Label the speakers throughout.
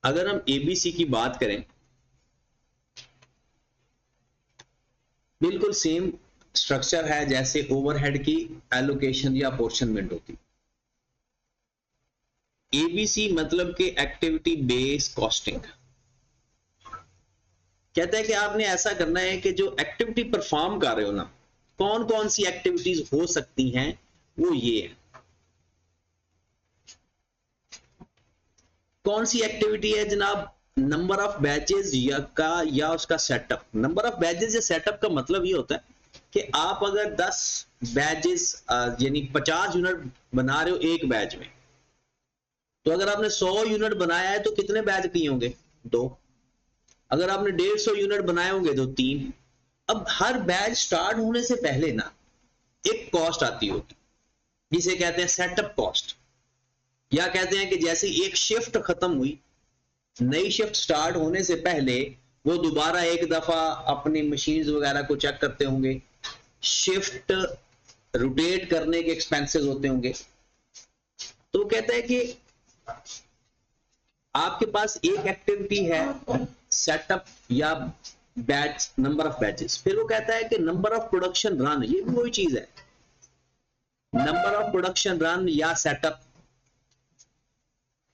Speaker 1: अगर हम एबीसी की बात करें, बिल्कुल सेम स्ट्रक्चर है जैसे ओवरहेड की एलोकेशन या अपोर्शनमेंट होती। एबीसी मतलब कि एक्टिविटी बेस्ड कॉस्टिंग। कहता है कि आपने ऐसा करना है कि जो एक्टिविटी परफॉर्म कर रहे हो ना, कौन कौन सी एक्टिविटीज हो सकती हैं, वो ये है। कौन सी एक्टिविटी है जनाब? नंबर ऑफ बैचेस या उसका सेटअप। नंबर ऑफ बैचेस या सेटअप का मतलब ये होता है कि आप अगर 10 बैचेस यानी 50 यूनिट बना रहे हो एक बैच में, तो अगर आपने 100 यूनिट बनाया है तो कितने बैच किए होंगे? 2। अगर आपने 150 यूनिट बनाए होंगे तो 3। अब हर बैच स्टार्ट होने से पहले ना एक कॉस्ट आती होगी जिसे कहते हैं सेटअप कॉस्ट, या कहते हैं कि जैसे एक शिफ्ट खत्म हुई, नई शिफ्ट स्टार्ट होने से पहले वो दोबारा एक दफा अपनी मशीन्स वगैरह को चेक करते होंगे, शिफ्ट रोटेट करने के एक्सपेंसेस होते होंगे। तो वो कहता है कि आपके पास एक एक्टिविटी है सेटअप या बैच, नंबर ऑफ बैचेस। फिर वो कहता है कि नंबर ऑफ प्रोडक्शन रन, ये भी वही चीज है, नंबर ऑफ प्रोडक्शन रन या सेटअप।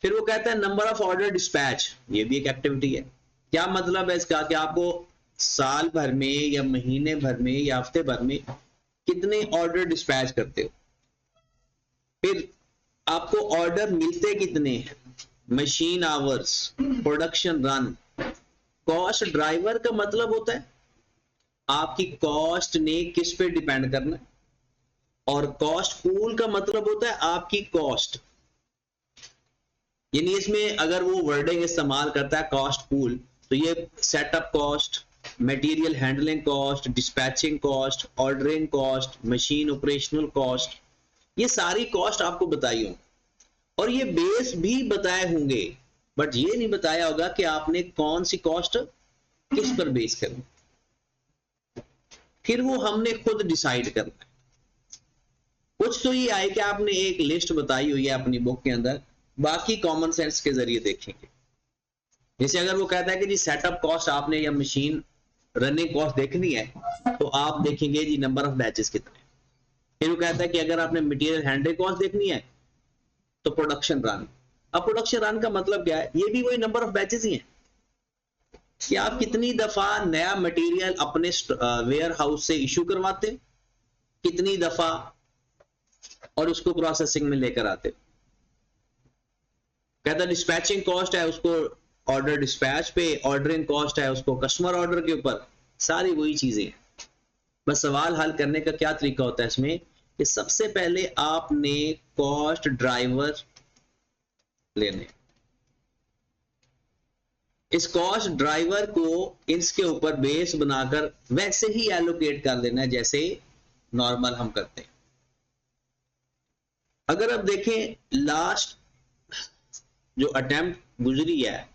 Speaker 1: फिर वो कहता है नंबर ऑफ ऑर्डर डिस्पैच, ये भी एक एक्टिविटी है। क्या मतलब है इसका? कि आपको साल भर में या महीने भर में या हफ्ते भर में कितने ऑर्डर डिस्पैच करते हो, फिर आपको ऑर्डर मिलते कितने हैं, machine hours, production run. Cost driver का मतलब होता है आपकी कॉस्ट ने किस पे डिपेंड करना है, और कॉस्ट पूल का मतलब होता है आपकी कॉस्ट, यानी इसमें अगर वो वर्डिंग इस्तेमाल करता है कॉस्ट पूल, तो ये setup cost, material handling cost, dispatching cost, ordering cost, machine operational cost, ये सारी कॉस्ट आपको बताई होंगी। और ये बेस भी बताए होंगे, बट ये नहीं बताया होगा कि आपने कौन सी कॉस्ट किस पर बेस करनी, फिर वो हमने खुद डिसाइड करना है। कुछ तो ये आए कि आपने एक लिस्ट बताई हुई है अपनी बुक के अंदर, बाकी कॉमन सेंस के जरिए देखेंगे। जैसे अगर वो कहता है कि जी सेटअप कॉस्ट आपने या मशीन रनिंग कॉस्ट देखनी है, तो आप देखेंगे जी नंबर ऑफ बैचेस कितने। फिर वो कहता है कि अगर आपने मटेरियल हैंडलिंग कॉस्ट देखनी है तो प्रोडक्शन रन। अब प्रोडक्शन रन का मतलब क्या है? ये भी वही नंबर ऑफ बैचेस ही है कि आप कितनी दफा नया मटेरियल अपने वेयर हाउस से इशू करवाते, कितनी दफा और उसको प्रोसेसिंग में लेकर आते। कहता डिस्पैचिंग कॉस्ट है उसको ऑर्डर डिस्पैच पे, ऑर्डरिंग कॉस्ट है उसको कस्टमर ऑर्डर के ऊपर, सारी वही चीजें हैं। बस सवाल हल करने का क्या तरीका होता है इसमें कि सबसे पहले आपने कॉस्ट ड्राइवर लेने, इस कॉस्ट ड्राइवर को इसके ऊपर बेस बनाकर वैसे ही एलोकेट कर देना है जैसे नॉर्मल हम करते हैं। अगर आप देखें लास्ट जो अटेम्प्ट गुजरी है,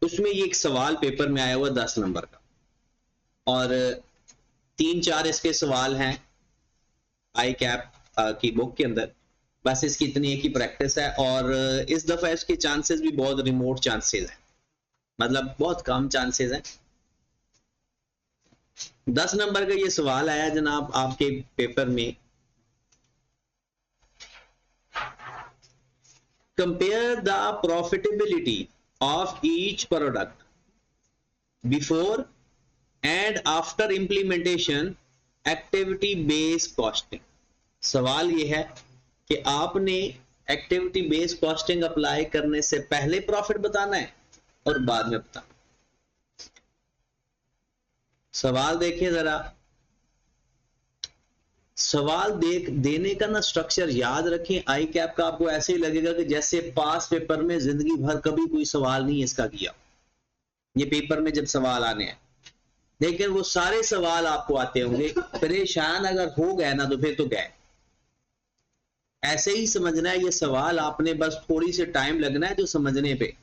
Speaker 1: उसमें ये एक सवाल पेपर में आया हुआ 10 नंबर का, और 3-4 इसके सवाल हैं आई कैप की बुक के अंदर। बस इसकी इतनी एक ही प्रैक्टिस है, और इस दफा इसके चांसेस भी बहुत रिमोट चांसेस हैं, मतलब बहुत कम चांसेस हैं। 10 नंबर का ये सवाल आया जनाब आपके पेपर में, compare the profitability of each product before and after implementation activity based costing. सवाल ये है कि आपने एक्टिविटी बेस्ड कॉस्टिंग अप्लाई करने से पहले प्रॉफिट बताना है और बाद में बताना। सवाल देखिए जरा, सवाल देने का ना स्ट्रक्चर याद रखें आई कैप का, आपको ऐसे ही लगेगा कि जैसे पास पेपर में जिंदगी भर कभी कोई सवाल नहीं इसका किया। ये पेपर में जब सवाल आने हैं, लेकिन वो सारे सवाल आपको आते होंगे, परेशान अगर हो गए ना तो फिर तो गए। ऐसे ही समझना है ये सवाल आपने, बस थोड़ी सी टाइम लगना है जो समझने पे,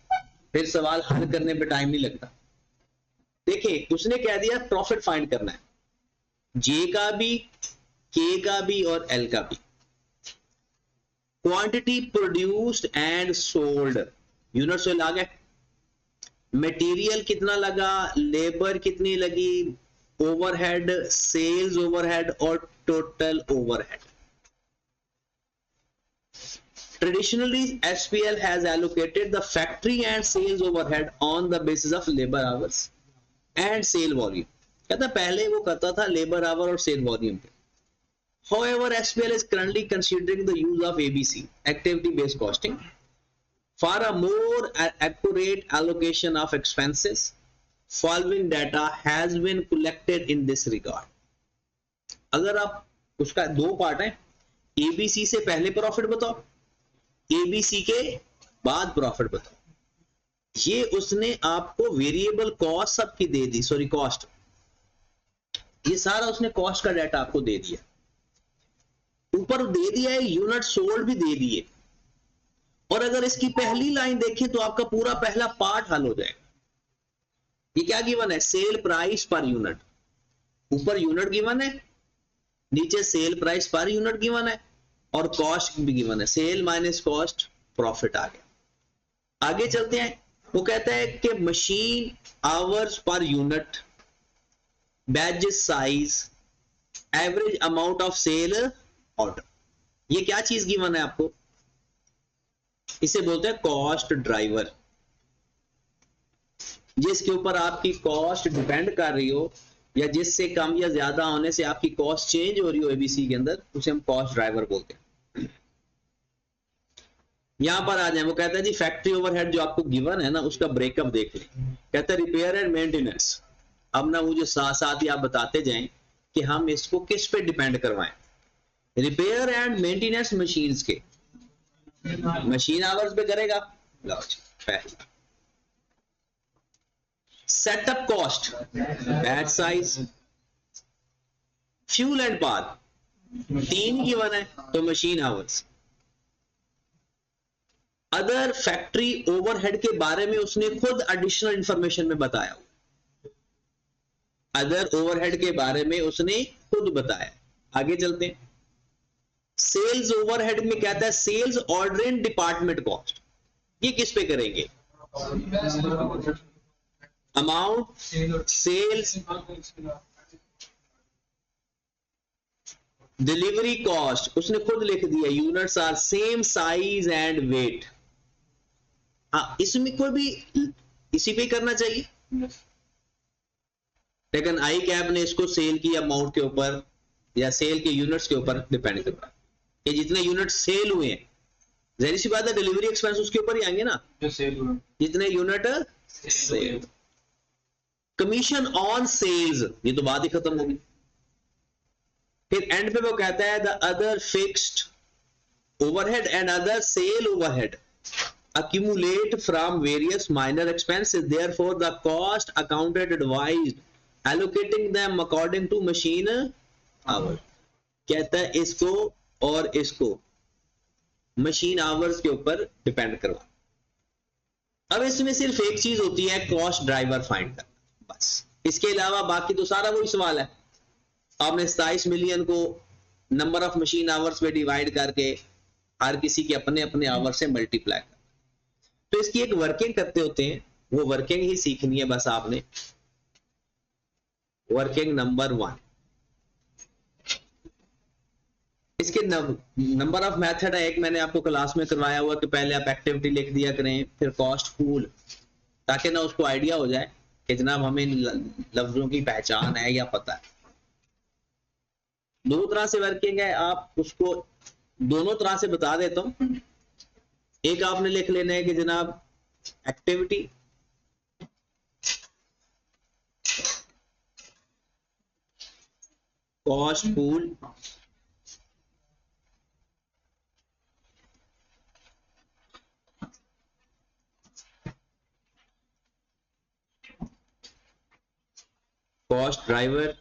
Speaker 1: फिर सवाल हल करने पे टाइम नहीं लगता। देखिए उसने कह दिया प्रॉफिट फाइंड करना है, जे का भी, के का भी और एल का भी। Quantity produced and sold, unit sale आ गए, मटेरियल कितना लगा, लेबर कितनी लगी, ओवरहेड, सेल्स ओवरहेड और total overhead. Traditionally, SPL has allocated the factory and sales overhead on the basis of labor hours and sale volume. कहता पहले वो करता था labor hour और sale volume पे। However, SPL is currently considering the use of ABC, activity based costing, for a more accurate allocation of expenses. Following data has been collected in this regard. अगर आप उसका दो part है, ABC से पहले profit बताओ, ABC के बाद प्रॉफिट बताओ, ये उसने आपको वेरिएबल कॉस्ट सबकी दे दी, सॉरी कॉस्ट, ये सारा उसने कॉस्ट का डाटा आपको दे दिया, ऊपर दे दिया है यूनिट सोल्ड भी दे दिए, और अगर इसकी पहली लाइन देखें तो आपका पूरा पहला पार्ट हल हो जाएगा। ये क्या गिवन है, सेल प्राइस पर यूनिट, ऊपर यूनिट गिवन है, नीचे sale price per unit given है और कॉस्ट भी गिवन है, सेल माइनस कॉस्ट प्रॉफिट आ गया। आगे चलते हैं, वो कहता है कि machine hours per unit, batches size, average amount of sale order, ये क्या चीज गिवन है आपको, इसे बोलते हैं कॉस्ट ड्राइवर। जिसके ऊपर आपकी कॉस्ट डिपेंड कर रही हो या जिससे कम या ज्यादा होने से आपकी कॉस्ट चेंज हो रही हो एबीसी के अंदर, उसे हम कॉस्ट ड्राइवर बोलते हैं। यहां पर आ जाए, वो कहता है जी फैक्ट्री ओवरहेड जो आपको गिवन है ना, उसका ब्रेकअप देख लें। कहता है रिपेयर एंड मेंटेनेंस। अब ना मुझे साथ साथ ही आप बताते जाएं कि हम इसको किस पे डिपेंड करवाएं। रिपेयर एंड मेंटेनेंस मशीन्स के मशीन आवर्स पे करेगा। पहला setup cost, batch size, fuel and power, तीन गिवन है तो machine hours. Other factory overhead के बारे में उसने खुद एडिशनल इंफॉर्मेशन में बताया, अदर ओवरहेड के बारे में उसने खुद बताया। आगे चलते हैं, सेल्स ओवरहेड में कहता है सेल्स ऑर्डरिंग डिपार्टमेंट कॉस्ट, ये किस पे करेंगे, अमाउंट सेल्स, डिलीवरी कॉस्ट उसने खुद लिख दिया, units are same size and weight. हाँ, इसमें कोई भी इसी पे करना चाहिए, लेकिन आई कैप ने इसको सेल की अमाउंट के ऊपर या सेल के यूनिट्स के ऊपर डिपेंड करता है कि जितने यूनिट सेल हुए हैं, जाहिर सी बात है डिलीवरी एक्सपेंस उसके ऊपर ही आएंगे ना, जो सेल हुए, जितने unit sale. Commission on sales, ये तो बात ही खत्म होगी। फिर एंड पे वो कहता है the other fixed overhead and other sale overhead accumulate from various minor expenses, therefore the cost accounted advised allocating them according to machine hour। कहता है इसको और इसको मशीन आवर्स के ऊपर डिपेंड करवा। अब इसमें सिर्फ एक चीज होती है, कॉस्ट ड्राइवर फाइंड करना, बस। इसके अलावा बाकी तो सारा वही सवाल है। आपने 27 मिलियन को नंबर ऑफ मशीन आवर्स में डिवाइड करके हर किसी के अपने अपने आवर से मल्टीप्लाई करना, तो इसकी एक वर्किंग करते होते हैं, वो वर्किंग ही सीखनी है बस आपने। वर्किंग नंबर 1, इसके नंबर ऑफ मेथड है। एक मैंने आपको क्लास में करवाया हुआ कि पहले आप एक्टिविटी लिख दिया करें, फिर कॉस्ट पूल, ताकि ना उसको आइडिया हो जाए कि जनाब हमें इन लफ्जों की पहचान है या पता है। दो तरह से वर्किंग है, आप उसको दोनों तरह से बता देता हूं। एक आपने लिख लेना है कि जनाब activity cost pool cost driver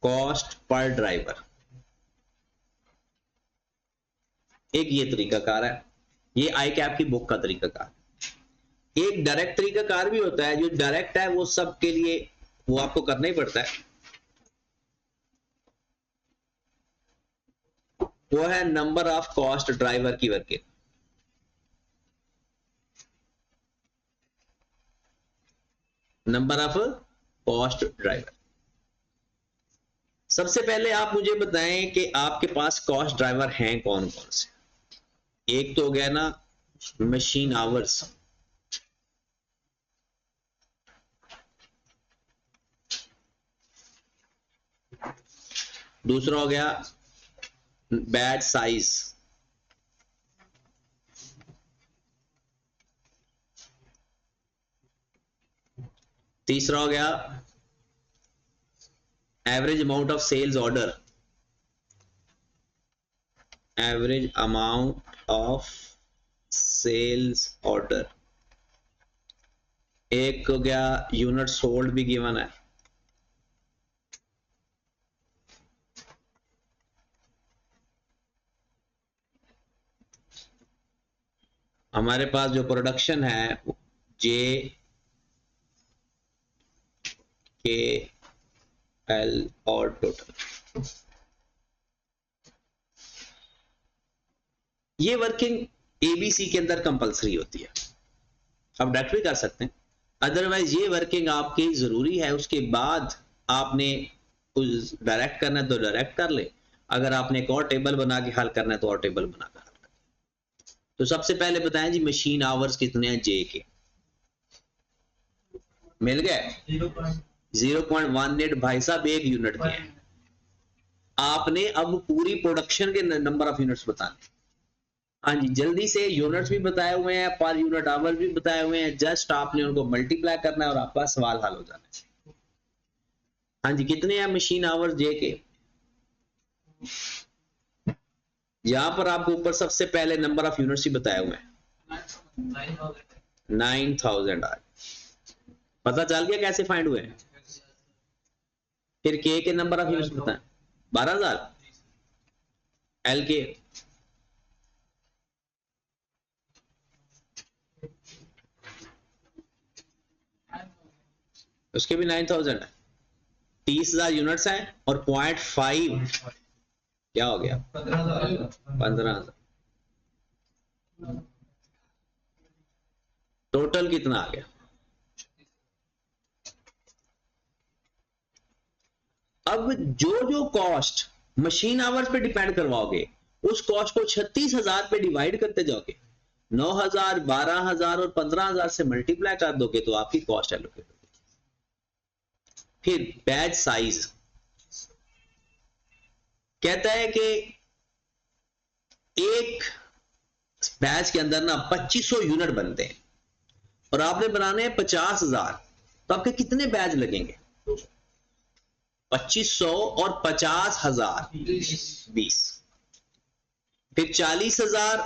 Speaker 1: cost per driver. एक ये तरीकाकार है, ये आई कैप की बुक का तरीकाकार। एक डायरेक्ट तरीकाकार भी होता है, जो डायरेक्ट है वो सबके लिए वो आपको करना ही पड़ता है। वो है नंबर ऑफ कॉस्ट ड्राइवर की working. Number of cost driver. सबसे पहले आप मुझे बताएं कि आपके पास कॉस्ट ड्राइवर हैं कौन कौन से। एक तो हो गया ना मशीन आवर्स, दूसरा हो गया बैच साइज, तीसरा हो गया average amount of sales order, average amount of sales order, एक हो गया यूनिट सोल्ड भी गिवन है, हमारे पास जो प्रोडक्शन है जे के एल और टोटल। ये वर्किंग एबीसी के अंदर कंपलसरी होती है, आप डायरेक्ट भी कर सकते हैं, अदरवाइज ये वर्किंग आपकी जरूरी है। उसके बाद आपने उस डायरेक्ट करना है तो डायरेक्ट कर ले, अगर आपने एक और टेबल बना के हल करना है तो और टेबल बना कर हल कर। तो सबसे पहले बताएं जी मशीन आवर्स कितने हैं जे के, मिल गए 0.18 भाई साहब एक यूनिट के हैं। आपने अब पूरी प्रोडक्शन के नंबर ऑफ यूनिट्स बताने। हाँ जी जल्दी से, यूनिट्स भी बताए हुए हैं, पर यूनिट आवर भी बताए हुए हैं, जस्ट आपने उनको मल्टीप्लाई करना है और आपका सवाल हल हो जाना है। हाँ जी कितने हैं मशीन आवर्स जे के। यहां पर आपको ऊपर सबसे पहले नंबर ऑफ यूनिट्स ही बताए हुए हैं 9000 आज। पता चल गया कैसे फाइंड हुए। फिर के नंबर ऑफ यूनिट्स बताएं 12000, एल के उसके भी 9000 है, 30000 यूनिट्स हैं और 0.5 क्या हो गया 15000। टोटल कितना आ गया। अब जो कॉस्ट मशीन आवर्स पे डिपेंड करवाओगे उस कॉस्ट को 36000 पे डिवाइड करते जाओगे, 9000, 12000 और 15000 से मल्टीप्लाई कर दोगे तो आपकी कॉस्ट एलोकेट होगी। फिर बैच साइज कहता है कि एक बैच के अंदर ना 2500 यूनिट बनते हैं और आपने बनाने हैं 50000, तो आपके कितने बैच लगेंगे 2500 और 50000 20, फिर 40000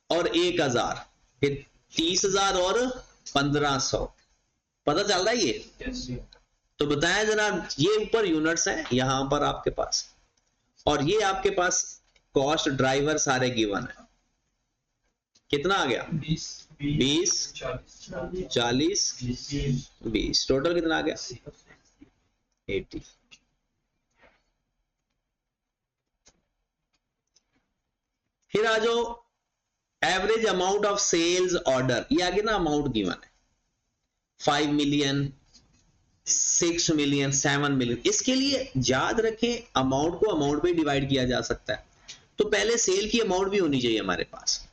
Speaker 1: और 1000, फिर 30000 और 1500। पता चल रहा है ये। तो बताएं जरा, ये ऊपर यूनिट्स हैं यहां पर आपके पास, और ये आपके पास कॉस्ट ड्राइवर सारे गिवन है। कितना आ गया 20 40 20, टोटल कितना आ गया 80। फिर आ जाओ average amount of sales order, ये आगे ना अमाउंट गिवन है 5 मिलियन 6 मिलियन 7 मिलियन। इसके लिए याद रखें अमाउंट को अमाउंट पे डिवाइड किया जा सकता है, तो पहले सेल की अमाउंट भी होनी चाहिए हमारे पास।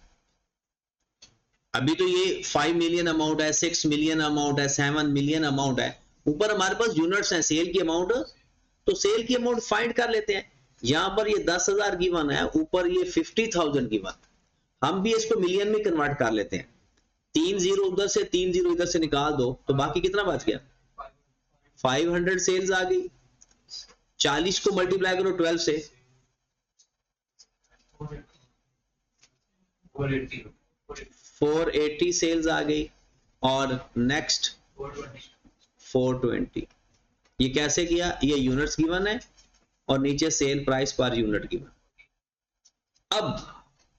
Speaker 1: अभी तो ये 5 मिलियन अमाउंट है, 6 मिलियन अमाउंट है, 7 मिलियन अमाउंट है, ऊपर हमारे पास यूनिट्स हैं सेल की अमाउंट, तो सेल की अमाउंट फाइंड कर लेते हैं। यहां पर ये 10,000 गिवन है, ऊपर ये 50,000 गिवन, हम भी इसको मिलियन में कन्वर्ट कर लेते हैं। 3 जीरो उधर से 3 जीरो इधर से निकाल दो तो बाकी कितना बच गया 500 सेल्स आ गई। 40 को मल्टीप्लाई करो 12 से 480 सेल्स आ गई, और नेक्स्ट 420। ये कैसे किया, ये यूनिट्स गिवन है और नीचे sale price per unit given. अब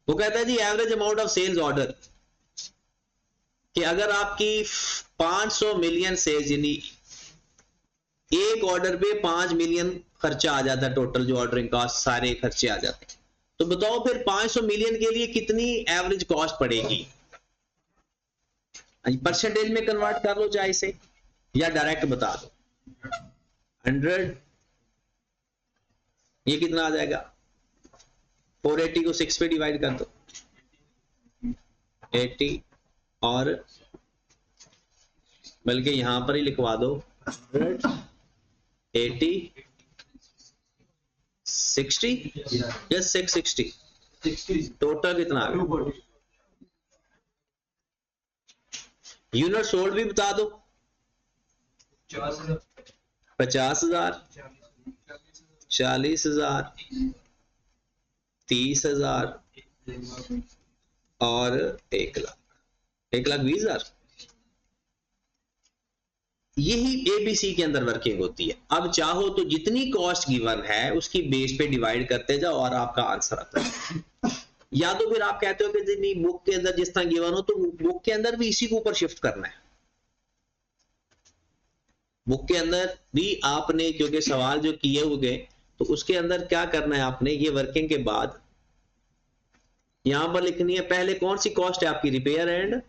Speaker 1: वो कहता है जी average amount of sales order, कि अगर आपकी 500 मिलियन सेल्स, यानी एक ऑर्डर पे 5 मिलियन खर्चा आ जाता है, टोटल जो ऑर्डरिंग कॉस्ट सारे खर्चे आ जाते हैं, तो बताओ फिर 500 मिलियन के लिए कितनी एवरेज कॉस्ट पड़ेगी? परसेंटेज में कन्वर्ट कर लो चाहे इसे, या डायरेक्ट बता दो। 100, ये कितना आ जाएगा? 480 को 6 पे डिवाइड कर दो, 80, और बल्कि यहां पर ही लिखवा दो 80 60 या 660, टोटल कितना आ गया? यूनिट सोल्ड भी बता दो। 50,000, 40,000, 30,000 और 1,00,000, 1,20,000। यही एबीसी के अंदर वर्किंग होती है। अब चाहो तो जितनी कॉस्ट गिवन है उसकी बेस पे डिवाइड करते जाओ और आपका आंसर आता है। या तो फिर आप कहते हो कि नहीं, बुक के अंदर जिस तरह गिवन हो तो बुक के अंदर भी इसी के ऊपर शिफ्ट करना है। बुक के अंदर भी आपने, क्योंकि सवाल जो किए हुए तो उसके अंदर क्या करना है आपने, ये वर्किंग के बाद यहां पर लिखनी है पहले कौन सी कॉस्ट है आपकी, रिपेयर एंड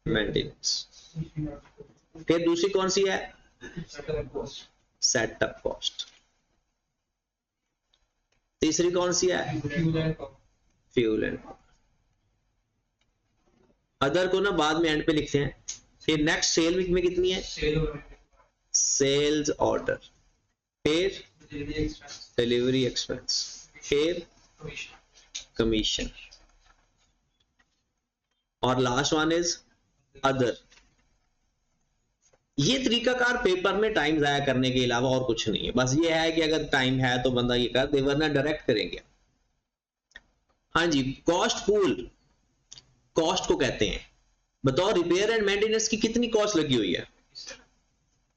Speaker 1: मेंटेनेंस। फिर दूसरी कौन सी है, सेटअप कॉस्ट। तीसरी कौन सी है, फ्यूल एंड अदर को ना बाद में एंड पे लिखते हैं। फिर नेक्स्ट सेल वीक में कितनी है, सेल्स ऑर्डर, फिर डिलीवरी एक्सपेंस, फिर कमीशन, और लास्ट वन इज अदर। ये तरीकाकार पेपर में टाइम जाया करने के अलावा और कुछ नहीं है। बस ये है कि अगर टाइम है तो बंदा ये कर दे, वरना डायरेक्ट करेंगे। हाँ जी, कॉस्ट पूल कॉस्ट को कहते हैं। बताओ रिपेयर एंड मेंटेनेंस की कितनी कॉस्ट लगी हुई है,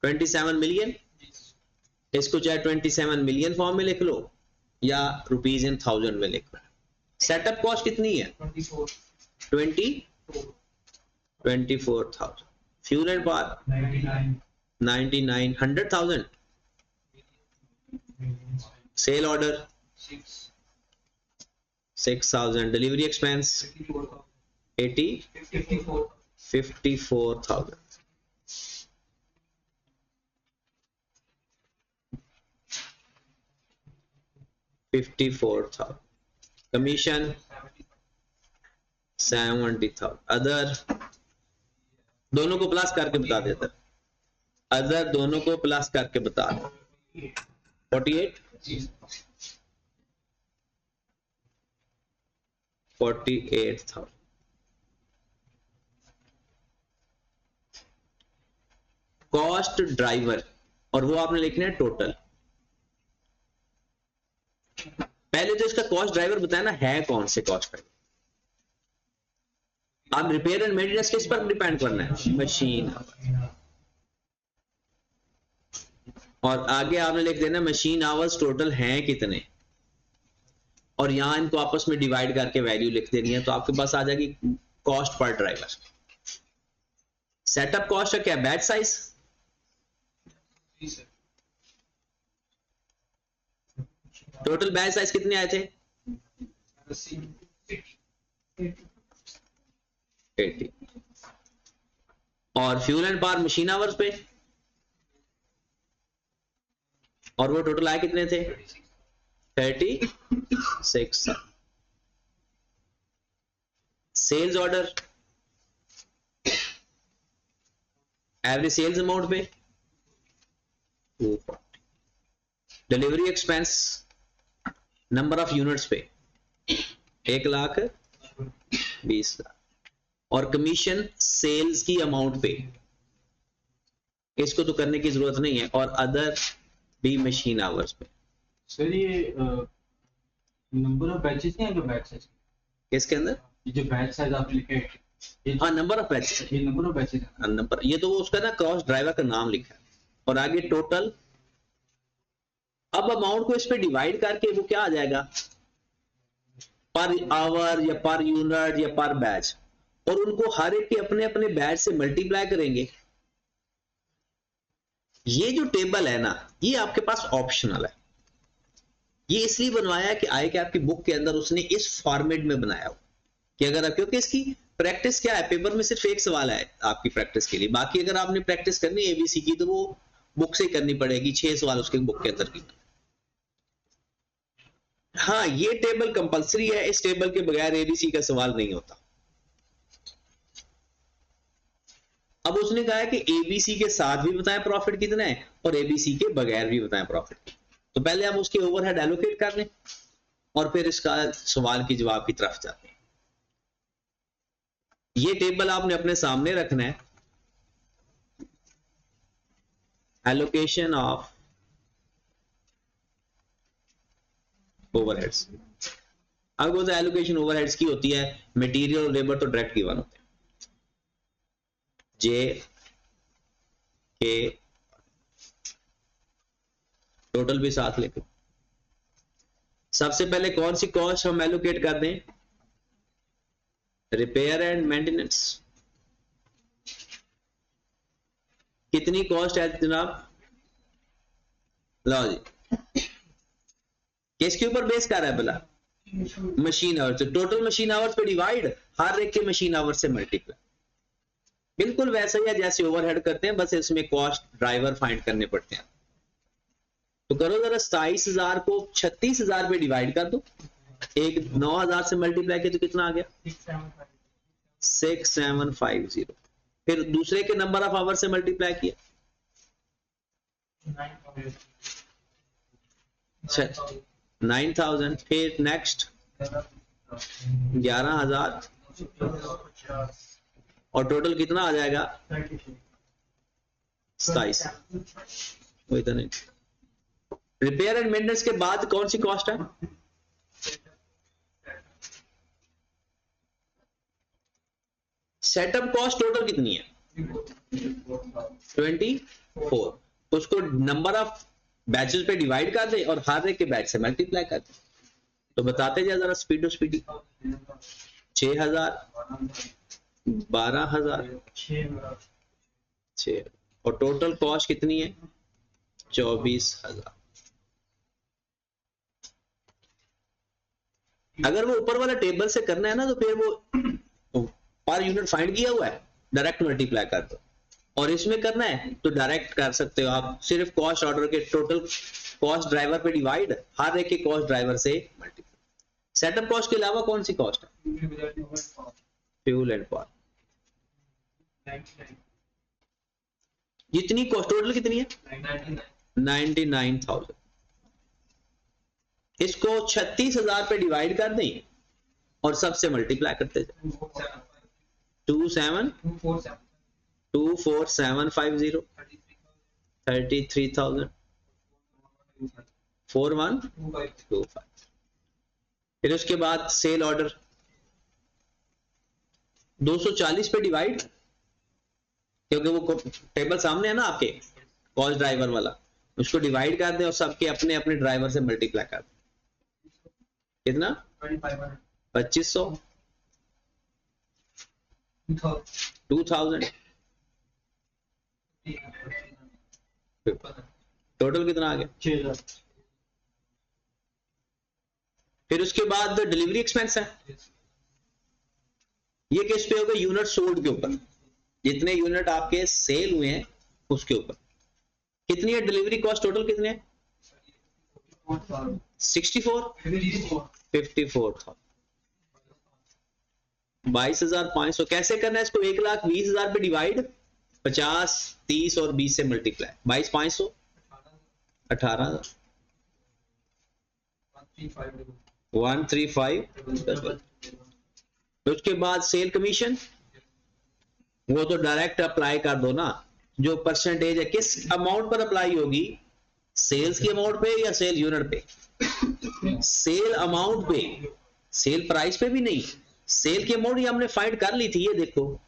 Speaker 1: 27 मिलियन। इसको चाहे 27 मिलियन फॉर्म में लिख लो या रुपीज इन 1000 में लिख लो। सेटअप कॉस्ट कितनी है, 24,000। Fuel and power 99, 100,000। Sale order 6,000। Delivery expense 80, 54,000। Commission 70,000। Other दोनों को प्लस करके बता देता, अदर दोनों को प्लस करके बता दो, 48,000। कॉस्ट ड्राइवर, और वो आपने लिखना है टोटल। पहले तो इसका कॉस्ट ड्राइवर बताया ना, है कौन से कॉस्ट ड्राइवर। आप रिपेयर एंड मेंटेनेंस किस पर डिपेंड करना है, मशीन। और आगे आपने लिख देना मशीन आवर्स टोटल हैं कितने, और यहां इनको आपस में डिवाइड करके वैल्यू लिख देनी है, तो आपके पास आ जाएगी cost per driver. Setup cost है क्या, batch size. Total batch size कितने आए थे, 80। और fuel and power machine hours पे, और वो टोटल आए कितने थे, 36। Sales order average sales amount पे 240। Delivery expense number of units पे 1,20,000। और कमीशन सेल्स की अमाउंट पे, इसको तो करने की जरूरत नहीं है। और अदर भी मशीन आवर्स पे।
Speaker 2: सर ये नंबर ऑफ बैचेस नहीं है, जो बैच साइज
Speaker 1: किसके अंदर,
Speaker 2: ये जो बैच साइज आप लिखे हैं,
Speaker 1: हाँ नंबर ऑफ बैचेस,
Speaker 2: ये नंबर ऑफ बैचेस है।
Speaker 1: नंबर, ये तो वो उसका ना कॉस्ट ड्राइवर का नाम लिखा है, और आगे टोटल। अब अमाउंट को इस पे डिवाइड करके वो क्या आ जाएगा, पर आवर या पर यूनिट या पर बैच, और उनको हर एक के अपने अपने बैच से मल्टीप्लाई करेंगे। ये जो टेबल है ना, ये आपके पास ऑप्शनल है। ये इसलिए बनवाया है कि आय कैप की बुक के अंदर उसने इस फॉर्मेट में बनाया हो कि अगर आप, क्योंकि इसकी प्रैक्टिस क्या है, पेपर में सिर्फ एक सवाल है आपकी प्रैक्टिस के लिए, बाकी अगर आपने प्रैक्टिस करनी है एबीसी की तो वो बुक से करनी पड़ेगी, 6 सवाल उसके बुक के अंदर की। हाँ, ये टेबल कंपलसरी है, इस टेबल के बगैर एबीसी का सवाल नहीं होता। अब उसने कहा है कि एबीसी के साथ भी बताएं प्रॉफिट कितना है और एबीसी के बगैर भी बताएं प्रॉफिट। तो पहले हम उसके ओवरहेड एलोकेट कर लें और फिर इसका सवाल की जवाब की तरफ जाते हैं। ये टेबल आपने अपने सामने रखना है, एलोकेशन ऑफ ओवरहेड्स। अब वो एलोकेशन ओवरहेड्स की होती है, मटेरियल और लेबर तो डायरेक्ट गिवन होते हैं, जे के टोटल भी साथ लेकर। सबसे पहले कौन सी कॉस्ट हम एलोकेट कर दें, रिपेयर एंड मेंटेनेंस। कितनी कॉस्ट है जनाब, लो जी, किसके ऊपर बेस कर रहा है भला, मशीन आवर्स। तो टोटल मशीन आवर्स पे डिवाइड हर एक के मशीन आवर्स से मल्टीप्लाई। बिल्कुल वैसा ही है जैसे ओवरहेड करते हैं, बस इसमें कॉस्ट ड्राइवर फाइंड करने पड़ते हैं। तो करो जरा 27,000 को 36,000 पे डिवाइड कर दो, एक 9,000 से मल्टीप्लाई किया तो कितना आ गया, 6750। फिर दूसरे के नंबर ऑफ आवर से मल्टीप्लाई किया, 9,000। फिर नेक्स्ट 11,000 और टोटल कितना आ जाएगा 27। वही तो नहीं। रिपेयर एंड मेंटेनेंस के बाद कौन सी कॉस्ट है, सेटअप कॉस्ट टोटल कितनी है 24। उसको नंबर ऑफ बैचेस पे डिवाइड कर दे और हर एक के बैच से मल्टीप्लाई कर दे। तो बताते जाए जरा स्पीड स्पीडी, 6,000, 12,000, 6 और टोटल कॉस्ट कितनी है 24,000। अगर वो ऊपर वाला टेबल से करना है ना तो फिर वो पर यूनिट फाइंड किया हुआ है, डायरेक्ट मल्टीप्लाई कर दो। और इसमें करना है तो डायरेक्ट कर सकते हो आप, सिर्फ कॉस्ट ऑर्डर के टोटल कॉस्ट ड्राइवर पे डिवाइड हर एक के कॉस्ट ड्राइवर से मल्टीप्लाई। सेटअप कॉस्ट के अलावा कौन सी कॉस्ट है, फ्यूल एंड पावर। जितनी कॉस्ट टोटल कितनी है 99,000। इसको 36,000 पे डिवाइड कर दें और सबसे मल्टीप्लाई करते जाए, 24750, 33,000, 4125। फिर उसके बाद सेल ऑर्डर 240 पे डिवाइड, क्योंकि वो टेबल सामने है ना आपके कॉस्ट ड्राइवर वाला, उसको डिवाइड कर दें और सबके अपने अपने ड्राइवर से मल्टीप्लाई कर दें। कितना 2500, 2000, टोटल कितना आ गया
Speaker 2: 6,000।
Speaker 1: फिर उसके बाद डिलीवरी एक्सपेंस है, ये किस पे होगा, यूनिट सोल्ड के ऊपर, जितने यूनिट आपके सेल हुए हैं उसके ऊपर। कितनी है डिलीवरी कॉस्ट टोटल, कितने है 64, 54,000, 22,500। कैसे करना है इसको, 1,20,000 पे डिवाइड 50, 30 और 20 से मल्टीप्लाई, 22,500, 18,000, 135। उसके बाद सेल कमीशन, वो तो डायरेक्ट अप्लाई कर दो ना, जो परसेंटेज है किस अमाउंट पर अप्लाई होगी, सेल्स की अमाउंट पे या सेल यूनिट पे, सेल अमाउंट पे, सेल प्राइस पे भी नहीं, सेल की अमाउंट ये हमने फाइंड कर ली थी। ये देखो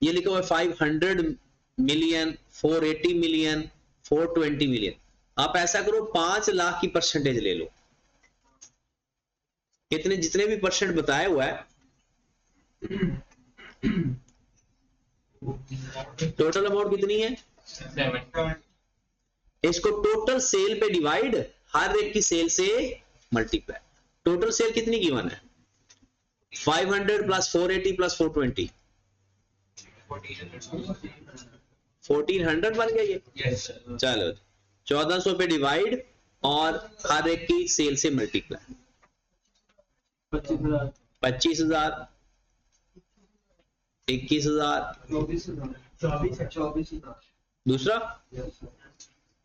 Speaker 1: ये लिखा हुआ है 500 मिलियन, 480 मिलियन, 420 मिलियन। आप ऐसा करो 5 लाख की परसेंटेज ले लो, कितने जितने भी परसेंट बताया हुआ है, टोटल अमाउंट कितनी है, इसको टोटल सेल पे डिवाइड हर एक की सेल से मल्टीप्लाई। टोटल सेल कितनी गिवन है? 500 प्लस 480 प्लस 420 1400 बन गया ये। चलो 1400 पे डिवाइड और हर एक की सेल से मल्टीप्लाई।
Speaker 2: 25,000
Speaker 1: 25,000 21,000
Speaker 2: 24,000
Speaker 1: दूसरा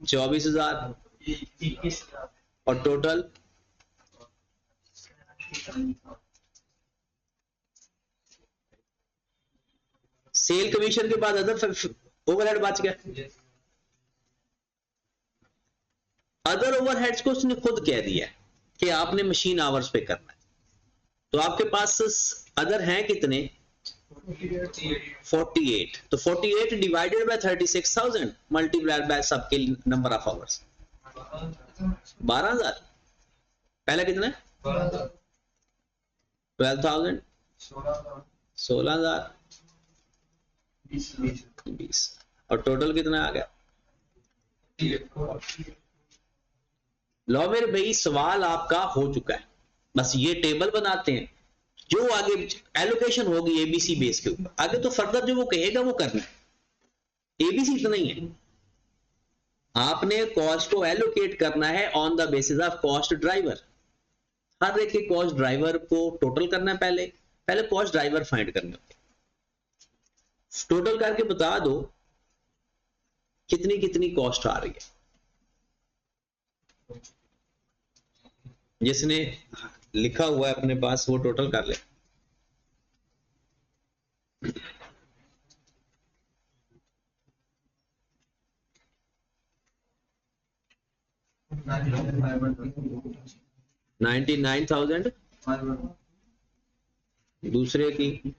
Speaker 1: 24,000
Speaker 2: 21,000
Speaker 1: और टोटल सेल कमीशन के बाद अदर ओवरहेड बच गया। अदर ओवरहेड्स को उसने खुद कह दिया कि आपने मशीन आवर्स पे करना है। तो आपके पास अदर हैं कितने? 48। तो 48 डिवाइडेड बाय 36,000 मल्टीप्लाइड बाय सबके नंबर ऑफ आवर्स 12,000। पहले कितना? 12,000 16,000 20 और टोटल कितना आ गया? लो मेरे भाई सवाल आपका हो चुका है, बस ये टेबल बनाते हैं, जो आगे एलोकेशन होगी एबीसी बेस के ऊपर, आगे तो फर्दर जो वो कहेगा वो करना है। एबीसी इतना ही है, आपने कॉस्ट को एलोकेट करना है on the basis of cost driver. हर एक के कॉस्ट ड्राइवर को टोटल करना है, पहले कॉस्ट ड्राइवर फाइंड करना है। टोटल करके बता दो कितनी कितनी कॉस्ट आ रही है। जिसने लिखा हुआ है अपने पास वो टोटल कर ले। $99,000 दूसरे की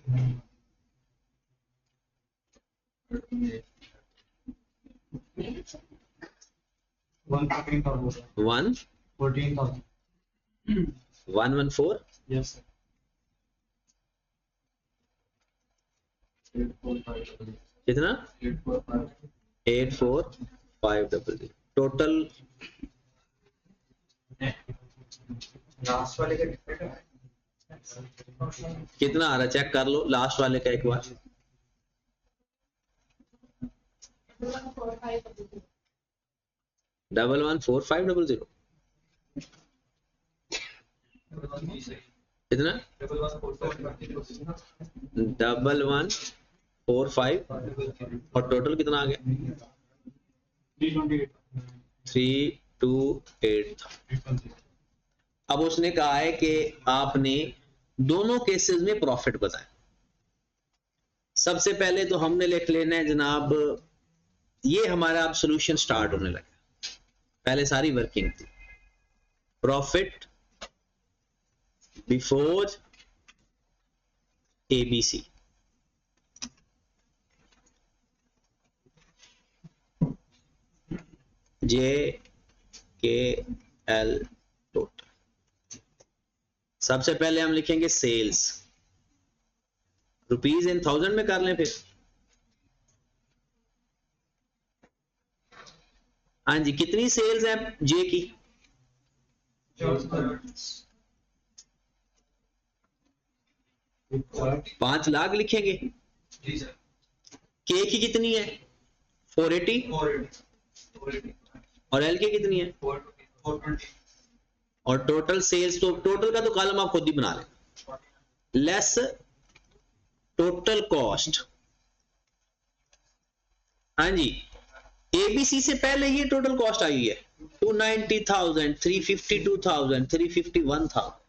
Speaker 2: 14,000
Speaker 1: 114
Speaker 2: yes sir 845
Speaker 1: कितना
Speaker 2: 845
Speaker 1: 84500 टोटल
Speaker 2: लास्ट वाले का डिफरेंट है
Speaker 1: कितना आ रहा है चेक कर लो लास्ट वाले का एक बार। 114500 कितना 1145 और टोटल कितना आ गया 328। अब उसने कहा है कि आपने दोनों केसेस में प्रॉफिट बताएं। सबसे पहले तो हमने लिख लेना है जनाब, ये हमारा अब सॉल्यूशन स्टार्ट होने लगा, पहले सारी वर्किंग थी। प्रॉफिट बिफोर एबीसी जे के एल टोटल। सबसे पहले हम लिखेंगे सेल्स, रुपीज इन 1000 में कर लें फिर। हाँ जी, कितनी सेल्स है जे की? 5 लाख लिखेंगे। के की कितनी है? 480 और एल की कितनी है?
Speaker 2: 420
Speaker 1: और टोटल सेल्स, तो टोटल का तो कॉलम आप खुद ही बना लें, लेस टोटल कॉस्ट। हाँ जी, एबीसी से पहले ये टोटल कॉस्ट आई है 290,000 352,000 351,000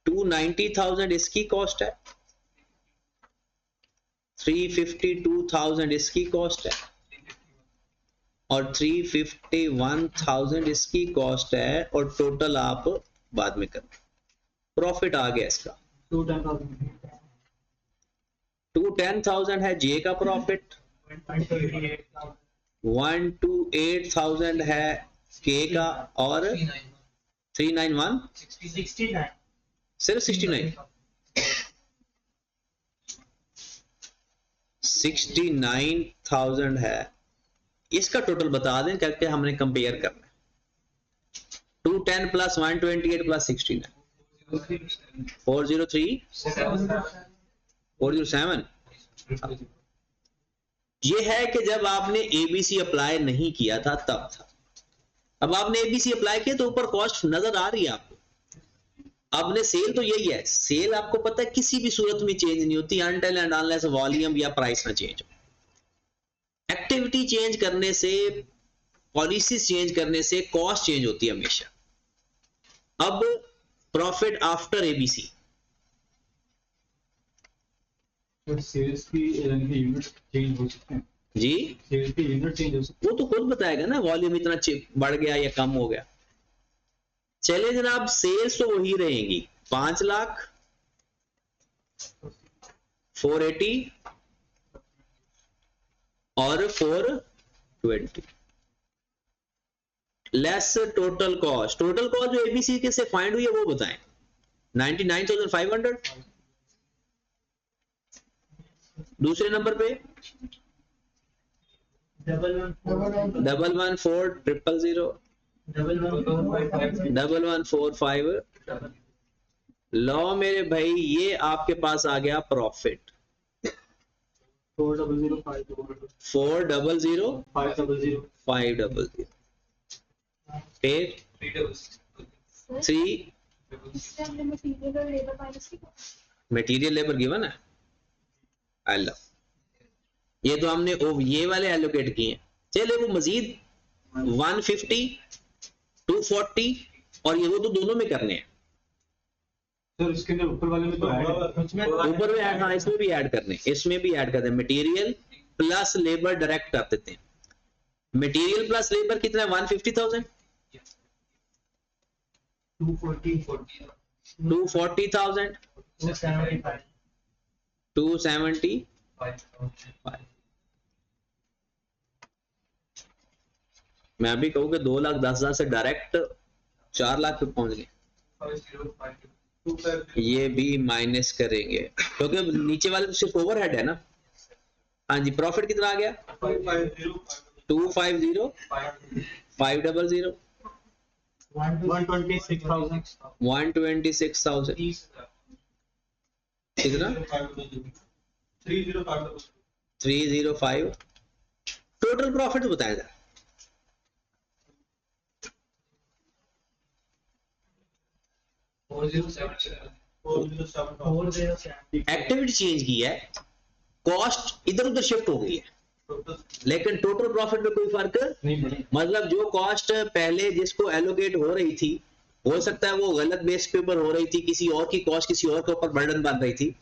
Speaker 1: 290,000 इसकी कॉस्ट है, 352,000 इसकी कॉस्ट है और 351,000 इसकी कॉस्ट है और टोटल आप बाद में करें। प्रॉफिट आ गया इसका 210,000 है जे का प्रॉफिट, 128,000 है के का और 391 सिर्फ 69,000 है इसका टोटल बता दें करके हमने कंपेयर करना है। 210 प्लस 128 प्लस 69 403 407। ये है कि जब आपने एबीसी अप्लाई नहीं किया था तब था। अब आपने एबीसी अप्लाई किया तो ऊपर कॉस्ट नजर आ रही है आपको। आपने सेल तो यही है, सेल आपको पता है किसी भी सूरत में चेंज नहीं होती अनटिल एंड अनलेस वॉल्यूम या प्राइस ना चेंज हो। एक्टिविटी चेंज करने से, पॉलिसीज चेंज करने से कॉस्ट चेंज होती है हमेशा। अब प्रॉफिट आफ्टर एबीसी,
Speaker 2: सेल्स की यूनिट चेंज हो सकते हैं
Speaker 1: जी
Speaker 2: सेल्स की यूनिट चेंज हो सकते
Speaker 1: वो तो खुद बताएगा ना वॉल्यूम इतना बढ़ गया या कम हो गया। चले जनाब, सेल्स तो वही रहेंगी 5 लाख 480 और 420 less total cost. Total cost जो एबीसी के से फाइंड हुई है वो बताएं। 99,500। दूसरे नंबर पे 114,000 1145। लो मेरे भाई, ये आपके पास आ गया प्रॉफिट
Speaker 2: 400
Speaker 1: 400
Speaker 2: 500
Speaker 1: 500 फिर 3 मटेरियल लेबर गिवन है। अल्लाह, ये तो हमने ये वाले एलोकेट किए हैं। चले वो मजीद 150 240 और ये वो तो दोनों में करने हैं।
Speaker 2: सर इसके अंदर ऊपर वाले में तो
Speaker 1: ऊपर में ऐड, हाँ इसमें भी ऐड करने, इसमें भी ऐड करते हैं। मटेरियल प्लस लेबर डायरेक्ट कर देते हैं। मटेरियल प्लस लेबर कितना है? 150,000 240,000 275। मैं अभी कहूँ कि 2,10,000 से डायरेक्ट 4 लाख पे पहुंच गए। ये भी माइनस करेंगे क्योंकि नीचे वाले तो सिर्फ ओवरहेड है ना। हाँ जी, प्रॉफिट कितना आ गया? 250 500 126,000 कितना? 305। टोटल प्रॉफिट बताया था। एक्टिविटी चेंज की है, कॉस्ट इधर उधर शिफ्ट हो गई है, लेकिन टोटल प्रॉफिट में कोई फर्क
Speaker 2: नहीं।
Speaker 1: मतलब जो कॉस्ट पहले जिसको एलोकेट हो रही थी, हो सकता है वो गलत बेस के ऊपर हो रही थी, किसी और की कॉस्ट किसी और के ऊपर बर्डन बन रही थी।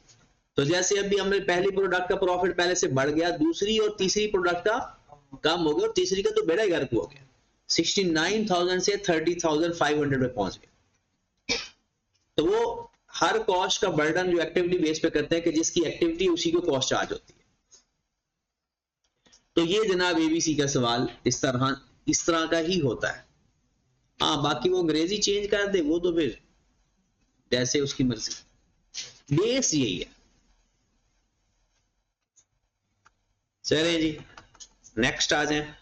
Speaker 1: तो जैसे अभी हमने पहली प्रोडक्ट का प्रॉफिट पहले से बढ़ गया, दूसरी और तीसरी प्रोडक्ट का कम हो गया और तीसरी का तो बेड़ा ही गर्क हो गया। 69,000 से 30,500 पे पहुंच गया। तो वो हर कॉस्ट का बर्डन जो एक्टिविटी बेस पे करते हैं कि जिसकी एक्टिविटी उसी को कॉस्ट चार्ज होती है। तो ये जनाब एबीसी का सवाल इस तरह का ही होता है। हाँ, बाकी वो अंग्रेजी चेंज कर दे वो तो फिर जैसे उसकी मर्जी, बेस यही है। चलें जी, नेक्स्ट आ जाएं।